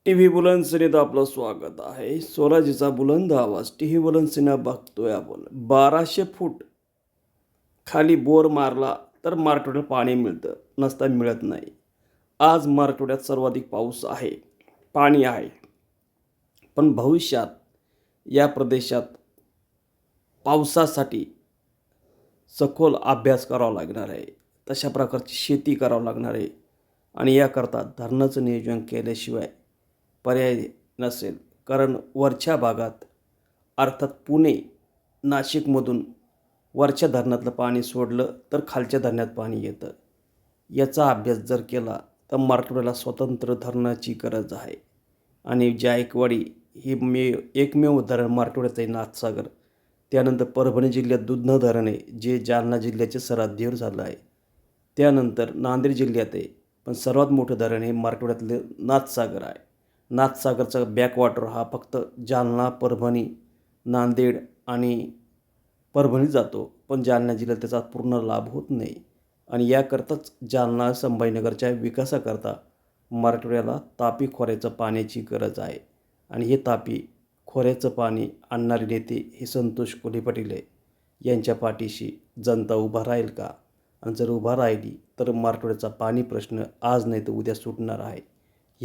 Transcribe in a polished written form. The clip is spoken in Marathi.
टी व्ही बुलंदसीनेत आपलं स्वागत आहे. स्वराज्याचा बुलंद आवाज टी व्ही बुलंदसीने बघतोय आपण. 1200 फूट खाली बोर मारला तर मराठवाड्यात पाणी मिळतं, नसता मिळत नाही. आज मराठवाड्यात सर्वाधिक पाऊस आहे, पाणी आहे. पण भविष्यात या प्रदेशात पावसासाठी सखोल अभ्यास करावा लागणार आहे. तशा प्रकारची शेती करावं लागणार आहे आणि याकरता धरणाचं नियोजन केल्याशिवाय पर्याय नसेल. कारण वरच्या भागात अर्थात पुणे, नाशिकमधून वरच्या धरणातलं पाणी सोडलं तर खालच्या धरणात पाणी येतं. याचा अभ्यास जर केला तर मराठवाड्याला स्वतंत्र धरणाची गरज आहे. आणि जायकवाडी ही एकमेव धरण मराठवाड्यात आहे, नाथसागर. त्यानंतर परभणी जिल्ह्यात दुधना धरण आहे, जे जालना जिल्ह्याच्या सरहद्दीवर झालं आहे. त्यानंतर नांदेड जिल्ह्यात आहे, पण सर्वात मोठं धरण हे मराठवाड्यातलं नाथसागर आहे. नाथसागरचा बॅकवॉटर हा फक्त जालना, परभणी, नांदेड आणि परभणीत जातो, पण जालना जिल्ह्यात त्याचा पूर्ण लाभ होत नाही. आणि याकरताच जालना संभाजीनगरच्या विकासाकरता मराठवाड्याला तापी खोऱ्याचं पाण्याची गरज आहे. आणि हे तापी खोऱ्याचं पाणी आणणारे नेते हे संतोष कोल्हे पाटील आहे. यांच्या पाठीशी जनता उभा राहील का? आणि जर उभा राहिली तर मराठवाड्याचा पाणी प्रश्न आज नाही तर उद्या सुटणार आहे.